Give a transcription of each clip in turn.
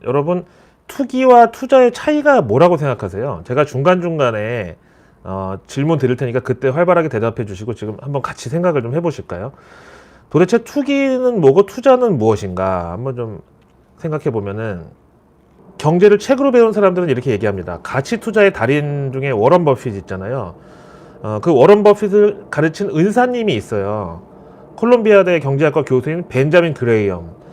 여러분, 투기와 투자의 차이가 뭐라고 생각하세요? 제가 중간중간에 질문 드릴 테니까 그때 활발하게 대답해 주시고 지금 한번 같이 생각을 좀 해보실까요? 도대체 투기는 뭐고 투자는 무엇인가? 한번 좀 생각해 보면은 경제를 책으로 배운 사람들은 이렇게 얘기합니다. 가치 투자의 달인 중에 워런 버핏 있잖아요. 그 워런 버핏을 가르친 은사님이 있어요. 콜롬비아대 경제학과 교수인 벤자민 그레이엄.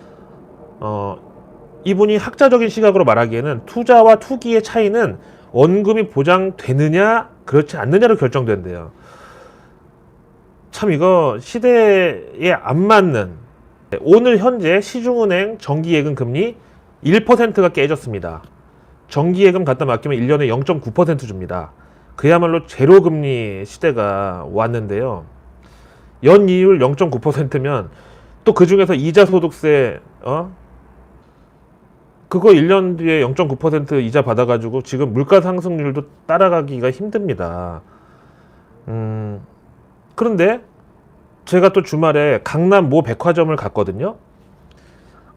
이분이 학자적인 시각으로 말하기에는 투자와 투기의 차이는 원금이 보장되느냐 그렇지 않느냐로 결정된대요. 참 이거 시대에 안 맞는. 오늘 현재 시중은행 정기예금 금리 1%가 깨졌습니다. 정기예금 갖다 맡기면 1년에 0.9% 줍니다. 그야말로 제로금리 시대가 왔는데요. 연이율 0.9%면 또 그중에서 이자소득세 그거 1년 뒤에 0.9% 이자 받아가지고 지금 물가 상승률도 따라가기가 힘듭니다. 그런데 제가 또 주말에 강남 모 백화점을 갔거든요.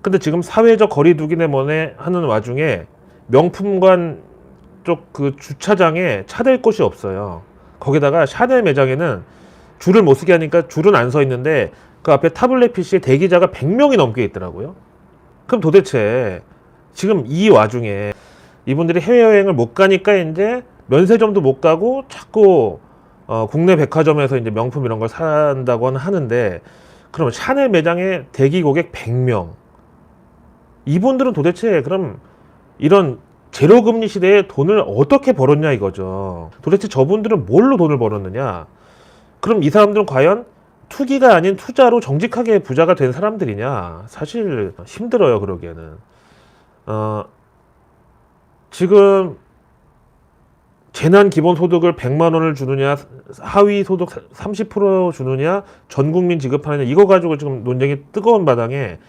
근데 지금 사회적 거리두기네 뭐네 하는 와중에 명품관 쪽 그 주차장에 차댈 곳이 없어요. 거기다가 샤넬 매장에는 줄을 못 서게 하니까 줄은 안 서 있는데 그 앞에 타블렛 PC에 대기자가 100명이 넘게 있더라고요. 그럼 도대체 지금 이 와중에 이분들이 해외여행을 못 가니까 이제 면세점도 못 가고 자꾸 국내 백화점에서 이제 명품 이런 걸 산다고 하는데, 그러면 샤넬 매장에 대기 고객 100명. 이분들은 도대체 그럼 이런 제로금리 시대에 돈을 어떻게 벌었냐 이거죠. 도대체 저분들은 뭘로 돈을 벌었느냐? 그럼 이 사람들은 과연 투기가 아닌 투자로 정직하게 부자가 된 사람들이냐? 사실 힘들어요, 그러기에는. 지금 재난 기본소득을 100만 원을 주느냐, 하위 소득 30% 주느냐, 전 국민 지급하느냐, 이거 가지고 지금 논쟁이 뜨거운 바닥에,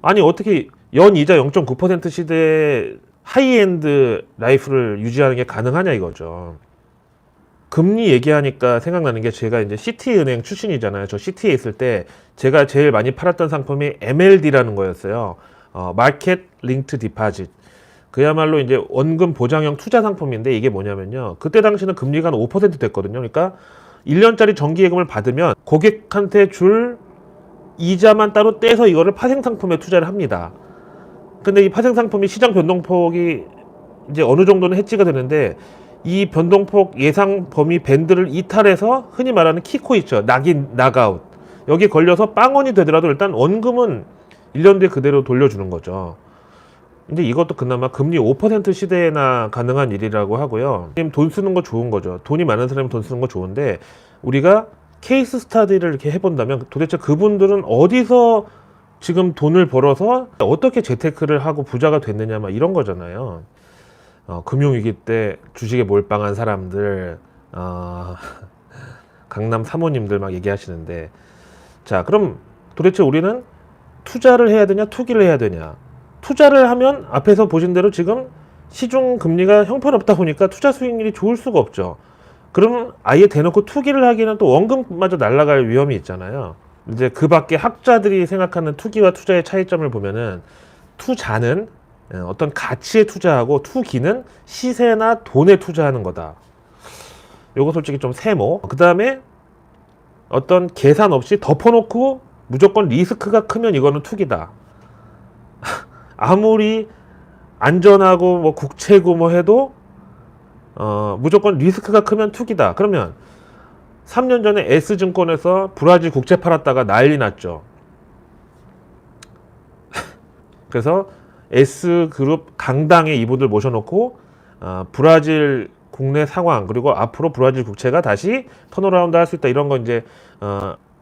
아니 어떻게 연이자 0.9% 시대에 하이엔드 라이프를 유지하는 게 가능하냐 이거죠. 금리 얘기하니까 생각나는 게, 제가 이제 시티은행 출신이잖아요. 저 시티에 있을 때 제가 제일 많이 팔았던 상품이 MLD라는 거였어요. 마켓 링크 디파짓. 그야말로 이제 원금 보장형 투자 상품인데, 이게 뭐냐면요, 그때 당시는 금리가 한 5% 됐거든요. 그러니까 1년짜리 정기예금을 받으면 고객한테 줄 이자만 따로 떼서 이거를 파생 상품에 투자를 합니다. 근데 이 파생 상품이 시장 변동폭이 이제 어느 정도는 해지가 되는데, 이 변동폭 예상 범위 밴드를 이탈해서 흔히 말하는 키코 있죠. 낙인, 낙아웃. 여기 걸려서 빵원이 되더라도 일단 원금은 1년 뒤에 그대로 돌려주는 거죠. 근데 이것도 그나마 금리 5% 시대에나 가능한 일이라고 하고요. 돈 쓰는 거 좋은 거죠. 돈이 많은 사람이 돈 쓰는 거 좋은데, 우리가 케이스 스타디를 이렇게 해본다면 도대체 그분들은 어디서 지금 돈을 벌어서 어떻게 재테크를 하고 부자가 됐느냐, 막 이런 거잖아요. 금융위기 때 주식에 몰빵한 사람들, 강남 사모님들 막 얘기하시는데, 자, 그럼 도대체 우리는 투자를 해야 되냐, 투기를 해야 되냐? 투자를 하면 앞에서 보신 대로 지금 시중 금리가 형편없다 보니까 투자 수익률이 좋을 수가 없죠. 그러면 아예 대놓고 투기를 하기에는 또 원금마저 날아갈 위험이 있잖아요. 이제 그 밖에 학자들이 생각하는 투기와 투자의 차이점을 보면은, 투자는 어떤 가치에 투자하고 투기는 시세나 돈에 투자하는 거다. 요거 솔직히 좀 세모. 그 다음에 어떤 계산 없이 덮어놓고 무조건 리스크가 크면 이거는 투기다. 아무리 안전하고 뭐 국채고 뭐 해도 무조건 리스크가 크면 투기다. 그러면 3년 전에 S증권에서 브라질 국채 팔았다가 난리 났죠. 그래서 S그룹 강당에 이분들 모셔놓고 브라질 국내 상황, 그리고 앞으로 브라질 국채가 다시 턴어라운드 할 수 있다, 이런 거 이제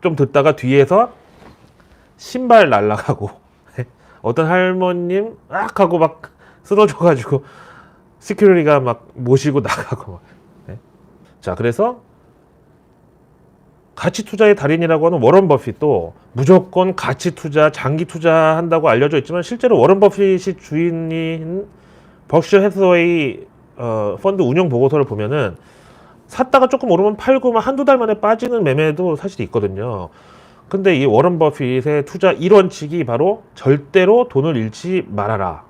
좀 듣다가 뒤에서 신발 날라가고 어떤 할머님 악 하고 막 쓰러져가지고 시큐리티가 막 모시고 나가고 막. 네? 자, 그래서 가치 투자의 달인이라고 하는 워런 버핏도 무조건 가치 투자, 장기 투자한다고 알려져 있지만, 실제로 워런 버핏이 주인인 버크셔 해서웨이 펀드 운영 보고서를 보면은 샀다가 조금 오르면 팔고 막 한두 달 만에 빠지는 매매도 사실 있거든요. 근데 이 워런 버핏의 투자 1원칙이 바로 절대로 돈을 잃지 말아라.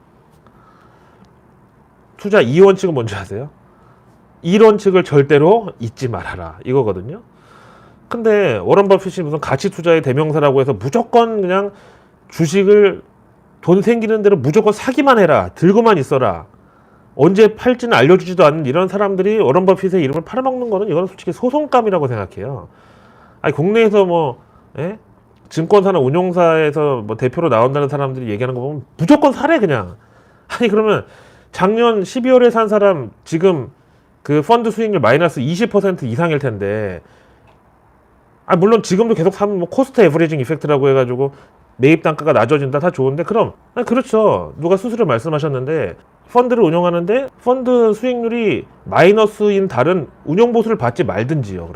투자 2원칙은 뭔지 아세요? 1원칙을 절대로 잊지 말아라 이거거든요. 근데 워런 버핏이 무슨 가치 투자의 대명사라고 해서 무조건 그냥 주식을 돈 생기는 대로 무조건 사기만 해라, 들고만 있어라, 언제 팔지는 알려주지도 않는 이런 사람들이 워런 버핏의 이름을 팔아먹는 거는 이거는 솔직히 소송감이라고 생각해요. 아니 국내에서 뭐 증권사나 운용사에서 뭐 대표로 나온다는 사람들이 얘기하는 거 보면 무조건 사래 그냥. 아니 그러면 작년 12월에 산 사람 지금 그 펀드 수익률 마이너스 20% 이상일 텐데, 물론 지금도 계속 사면 뭐 코스트 에버리징 이펙트라고 해가지고 매입 단가가 낮아진다 다 좋은데, 그럼 그렇죠. 누가 수수료 말씀하셨는데 펀드를 운영하는데 펀드 수익률이 마이너스인 다른 운용 보수를 받지 말든지요.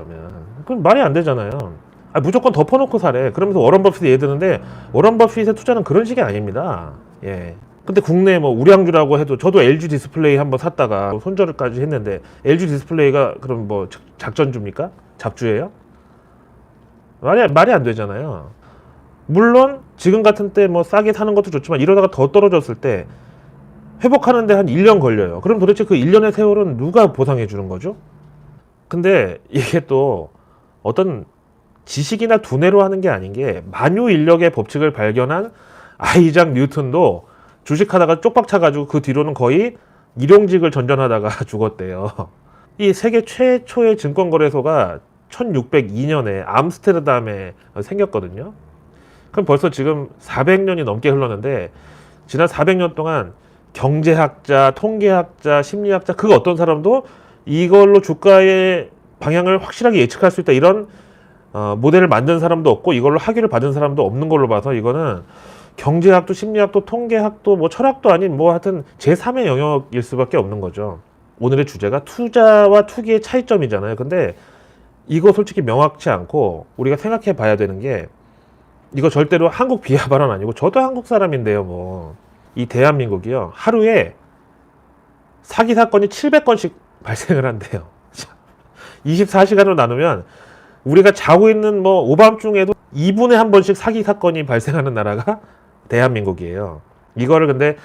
그럼 말이 안 되잖아요. 무조건 덮어놓고 사래. 그러면서 워런 버핏이 예를 드는데 워런 버핏의 투자는 그런 식이 아닙니다. 예. 근데 국내 뭐 우량주라고 해도 저도 LG 디스플레이 한번 샀다가 손절까지 했는데, LG 디스플레이가 그럼 뭐 작전주입니까? 잡주예요? 말이 안 되잖아요. 물론 지금 같은 때 뭐 싸게 사는 것도 좋지만 이러다가 더 떨어졌을 때 회복하는데 한 1년 걸려요. 그럼 도대체 그 1년의 세월은 누가 보상해 주는 거죠? 근데 이게 또 어떤 지식이나 두뇌로 하는 게 아닌 게, 만유인력의 법칙을 발견한 아이작 뉴턴도 주식하다가 쪽박 차가지고 그 뒤로는 거의 일용직을 전전하다가 죽었대요. 이 세계 최초의 증권거래소가 1602년에 암스테르담에 생겼거든요. 그럼 벌써 지금 400년이 넘게 흘렀는데, 지난 400년 동안 경제학자, 통계학자, 심리학자, 그 어떤 사람도 이걸로 주가의 방향을 확실하게 예측할 수 있다, 이런 모델을 만든 사람도 없고 이걸로 학위를 받은 사람도 없는 걸로 봐서, 이거는 경제학도 심리학도 통계학도 뭐 철학도 아닌 뭐 하여튼 제3의 영역일 수밖에 없는 거죠. 오늘의 주제가 투자와 투기의 차이점이잖아요. 근데 이거 솔직히 명확치 않고 우리가 생각해 봐야 되는 게, 이거 절대로 한국 비하 발언 아니고 저도 한국 사람인데요. 뭐 이 대한민국이요, 하루에 사기 사건이 700건씩 발생을 한대요. 24시간으로 나누면 우리가 자고 있는 뭐 오밤중에도 2분에 한 번씩 사기 사건이 발생하는 나라가 대한민국이에요. 이거를 근데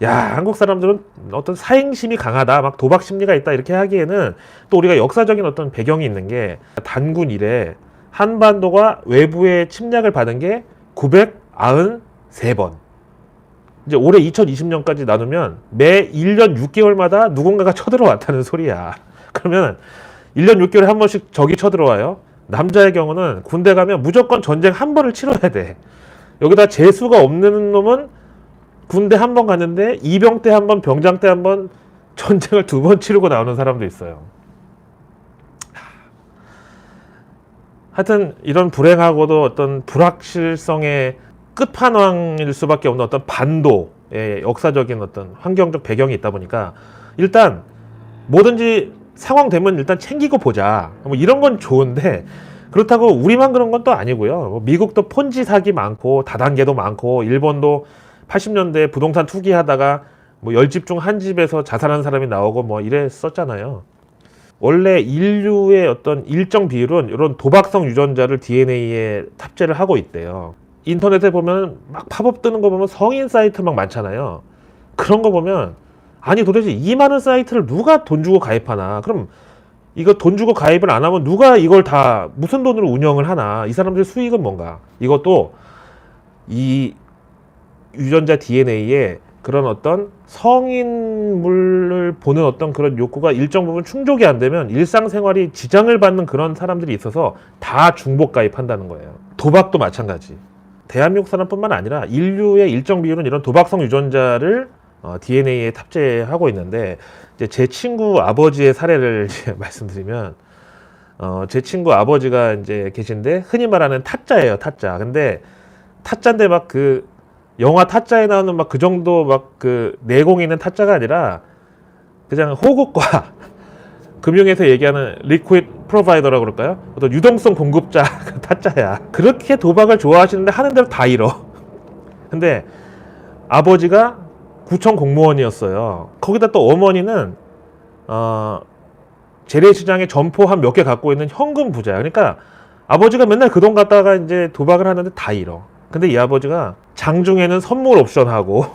한국 사람들은 어떤 사행심이 강하다, 막 도박 심리가 있다 이렇게 하기에는, 또 우리가 역사적인 어떤 배경이 있는 게, 단군 이래 한반도가 외부의 침략을 받은 게 993번. 이제 올해 2020년까지 나누면 매 1년 6개월마다 누군가가 쳐들어왔다는 소리야. 그러면 1년 6개월에 한 번씩 적이 쳐들어와요. 남자의 경우는 군대 가면 무조건 전쟁 한 번을 치러야 돼. 여기다 재수가 없는 놈은 군대 한 번 갔는데 이병 때 한 번, 병장 때 한 번, 전쟁을 2번 치르고 나오는 사람도 있어요. 하여튼 이런 불행하고도 어떤 불확실성의 끝판왕일 수밖에 없는 어떤 반도의 역사적인 어떤 환경적 배경이 있다 보니까, 일단 뭐든지 상황 되면 일단 챙기고 보자, 뭐 이런 건 좋은데, 그렇다고 우리만 그런 건 또 아니고요. 뭐 미국도 폰지 사기 많고 다단계도 많고, 일본도 80년대 부동산 투기하다가 뭐 10집 중 한 집에서 자살한 사람이 나오고 뭐 이랬었잖아요. 원래 인류의 어떤 일정 비율은 이런 도박성 유전자를 DNA에 탑재를 하고 있대요. 인터넷에 보면 막 팝업 뜨는 거 보면 성인 사이트 막 많잖아요. 그런 거 보면, 아니 도대체 이 많은 사이트를 누가 돈 주고 가입하나? 그럼 이거 돈 주고 가입을 안 하면 누가 이걸 다 무슨 돈으로 운영을 하나? 이 사람들의 수익은 뭔가? 이것도 이 유전자 DNA에 그런 어떤 성인물을 보는 어떤 그런 욕구가 일정 부분 충족이 안 되면 일상생활이 지장을 받는 그런 사람들이 있어서 다 중복 가입한다는 거예요. 도박도 마찬가지. 대한민국 사람뿐만 아니라 인류의 일정 비율은 이런 도박성 유전자를 DNA에 탑재하고 있는데, 이제 제 친구 아버지의 사례를 이제 말씀드리면, 제 친구 아버지가 이제 계신데 흔히 말하는 타짜예요, 타짜. 근데 타짜인데 막 그 영화 타짜에 나오는 막 그 정도 막 그 내공이 있는 타짜가 아니라 그냥 호국과 금융에서 얘기하는 리퀴드 프로바이더라고 그럴까요? 어떤 유동성 공급자 타짜야. 그렇게 도박을 좋아하시는데 하는 대로 다 잃어. 근데 아버지가 구청 공무원이었어요. 거기다 또 어머니는 재래시장에 점포 한 몇 개 갖고 있는 현금 부자야. 그러니까 아버지가 맨날 그 돈 갖다가 이제 도박을 하는데 다 잃어. 근데 이 아버지가 장중에는 선물 옵션하고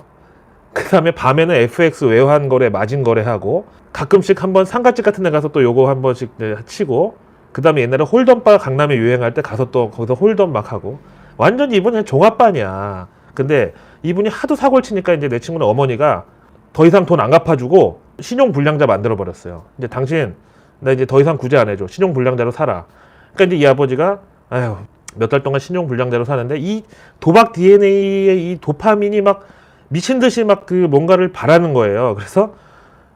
그 다음에 밤에는 FX 외환 거래, 마진 거래하고, 가끔씩 한번 상가집 같은 데 가서 또 요거 한 번씩 치고, 그 다음에 옛날에 홀덤바 강남에 유행할 때 가서 또 거기서 홀덤 막 하고, 완전 이분 그냥 종합반이야. 근데 이분이 하도 사고를 치니까 이제 내 친구는 어머니가 더 이상 돈 안 갚아주고 신용 불량자 만들어 버렸어요. 이제 당신 나 이제 더 이상 구제 안 해줘. 신용 불량자로 살아. 그러니까 이제 이 아버지가 아휴 몇 달 동안 신용 불량자로 사는데 이 도박 DNA의 이 도파민이 막 미친 듯이 막 그 뭔가를 바라는 거예요. 그래서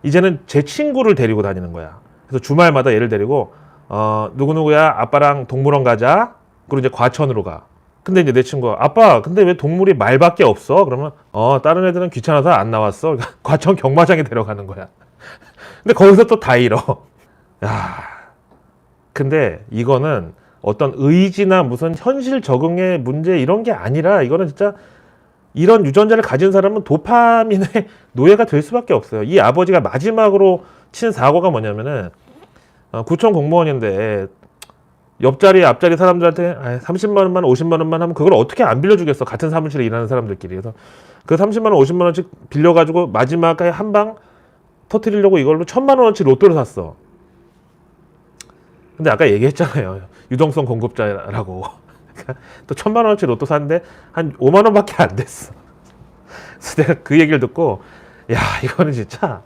이제는 제 친구를 데리고 다니는 거야. 그래서 주말마다 얘를 데리고 누구누구야 아빠랑 동물원 가자. 그리고 이제 과천으로 가. 근데 이제 내 친구가 아빠 근데 왜 동물이 말밖에 없어? 그러면 다른 애들은 귀찮아서 안 나왔어. 그러니까 과천 경마장에 데려가는 거야. 근데 거기서 또 다 잃어. 야, 근데 이거는 어떤 의지나 무슨 현실 적응의 문제 이런 게 아니라 이거는 진짜 이런 유전자를 가진 사람은 도파민의 노예가 될 수밖에 없어요. 이 아버지가 마지막으로 친 사고가 뭐냐면은 구청 공무원인데 옆자리 앞자리 사람들한테 30만 원만 50만 원만 하면 그걸 어떻게 안 빌려주겠어. 같은 사무실에 일하는 사람들끼리. 그래서 그 30만 원 50만 원씩 빌려가지고 마지막에 한 방 터뜨리려고 이걸로 1000만 원어치 로또를 샀어. 근데 아까 얘기했잖아요. 유동성 공급자라고. 또 1000만 원어치 로또 샀는데 한 5만 원밖에 안 됐어. 그래서 내가 그 얘기를 듣고 야 이거는 진짜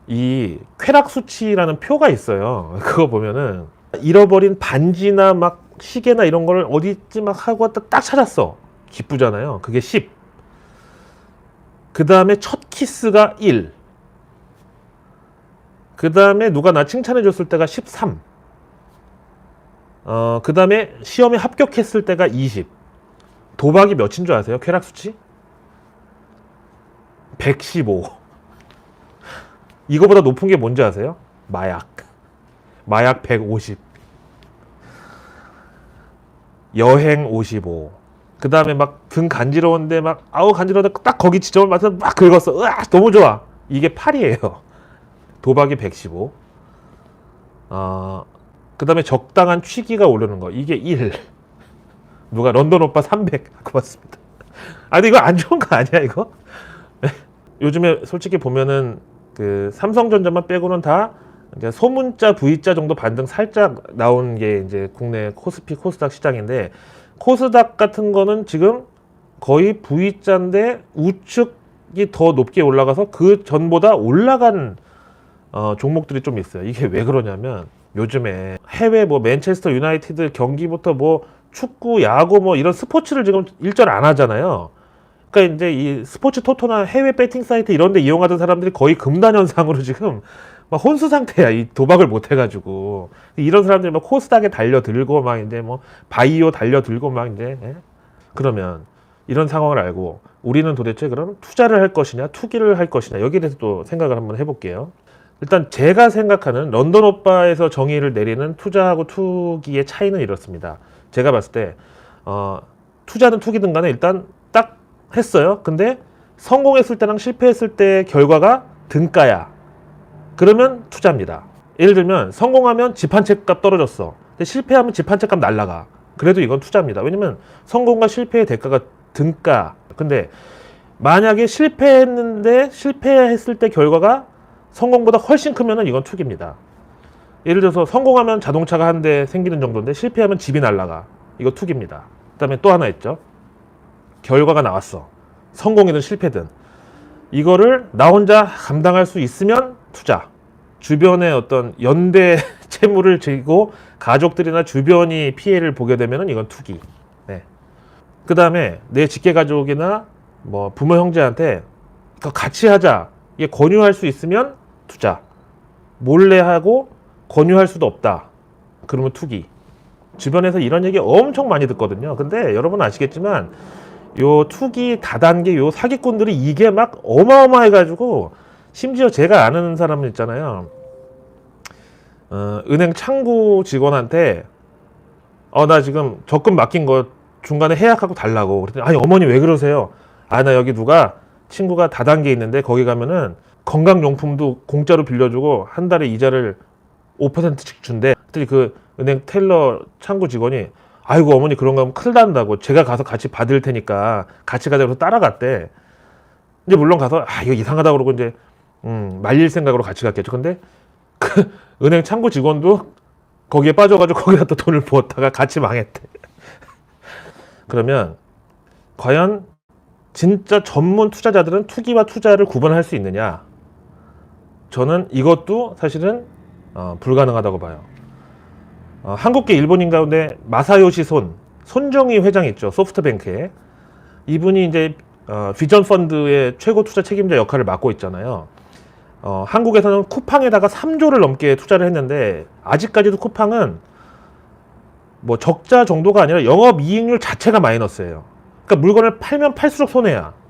이 쾌락 수치라는 표가 있어요. 그거 보면은 잃어버린 반지나 막 시계나 이런 걸 어디쯤 막 하고 왔다 딱 찾았어. 기쁘잖아요. 그게 10. 그 다음에 첫 키스가 1. 그 다음에 누가 나 칭찬해 줬을 때가 13. 그 다음에 시험에 합격했을 때가 20. 도박이 몇인 줄 아세요? 쾌락 수치? 115. 이거보다 높은 게 뭔지 아세요? 마약 150. 여행 55. 그 다음에 막 등 간지러운데 막 아우 간지러운데 딱 거기 지점을 맞춰서 막 긁었어. 으아 너무 좋아. 이게 8이에요. 도박이 115. 그 다음에 적당한 취기가 오르는 거. 이게 1. 누가 런던 오빠 300 고맙습니다. 아니 이거 안 좋은 거 아니야 이거? 요즘에 솔직히 보면은 그 삼성전자만 빼고는 다 이제 소문자 V자 정도 반등 살짝 나온 게 이제 국내 코스피 코스닥 시장인데 코스닥 같은 거는 지금 거의 V자인데 우측이 더 높게 올라가서 그 전보다 올라간 종목들이 좀 있어요. 이게 왜 그러냐면 요즘에 해외 뭐 맨체스터 유나이티드 경기부터 뭐 축구, 야구 뭐 이런 스포츠를 지금 일절 안 하잖아요. 그러니까 이제 이 스포츠 토토나 해외 배팅 사이트 이런 데 이용하던 사람들이 거의 금단 현상으로 지금 막 혼수 상태야. 이 도박을 못 해가지고. 이런 사람들이 막 코스닥에 달려들고 막 이제 뭐 바이오 달려들고 막 이제. 예? 그러면 이런 상황을 알고 우리는 도대체 그럼 투자를 할 것이냐, 투기를 할 것이냐 여기에 대해서 또 생각을 한번 해볼게요. 일단 제가 생각하는 런던 오빠에서 정의를 내리는 투자하고 투기의 차이는 이렇습니다. 제가 봤을 때 투자든 투기든 간에 일단 딱 했어요. 근데 성공했을 때랑 실패했을 때 결과가 등가야. 그러면 투자입니다. 예를 들면 성공하면 집 한 채 값 떨어졌어. 근데 실패하면 집 한 채 값 날라가. 그래도 이건 투자입니다. 왜냐면 성공과 실패의 대가가 등가. 근데 만약에 실패했는데 실패했을 때 결과가 성공보다 훨씬 크면은 이건 투기입니다. 예를 들어서 성공하면 자동차가 한 대 생기는 정도인데 실패하면 집이 날라가. 이거 투기입니다. 그 다음에 또 하나 있죠. 결과가 나왔어. 성공이든 실패든. 이거를 나 혼자 감당할 수 있으면 투자. 주변에 어떤 연대 채무를 지고 가족들이나 주변이 피해를 보게 되면 이건 투기. 네. 그 다음에 내 직계 가족이나 뭐 부모 형제한테 같이 하자. 이게 권유할 수 있으면 투자. 몰래 하고 권유할 수도 없다. 그러면 투기. 주변에서 이런 얘기 엄청 많이 듣거든요. 근데 여러분 아시겠지만 요 투기 다단계 요 사기꾼들이 이게 막 어마어마해가지고 심지어 제가 아는 사람은 있잖아요. 은행 창구 직원한테 나 지금 적금 맡긴 거 중간에 해약하고 달라고. 그랬더니 아니 어머니 왜 그러세요? 나 여기 누가 친구가 다단계 있는데 거기 가면은 건강용품도 공짜로 빌려주고 한 달에 이자를 5%씩 준대. 그랬더니 그 은행 텔러 창구 직원이 아이고 어머니 그런 거 하면 큰일 난다고 제가 가서 같이 받을 테니까 같이 가자고 해서 따라갔대. 이제 물론 가서 이거 이상하다 그러고 이제 말릴 생각으로 같이 갔겠죠. 근데 그 은행 창구 직원도 거기에 빠져가지고 거기다 또 돈을 부었다가 같이 망했대. 그러면 과연 진짜 전문 투자자들은 투기와 투자를 구분할 수 있느냐? 저는 이것도 사실은 불가능하다고 봐요. 한국계 일본인 가운데 마사요시 손정희 회장 있죠. 소프트뱅크에. 이분이 이제 비전 펀드의 최고 투자 책임자 역할을 맡고 있잖아요. 한국에서는 쿠팡에다가 3조를 넘게 투자를 했는데 아직까지도 쿠팡은 뭐 적자 정도가 아니라 영업이익률 자체가 마이너스예요. 그러니까 물건을 팔면 팔수록 손해야.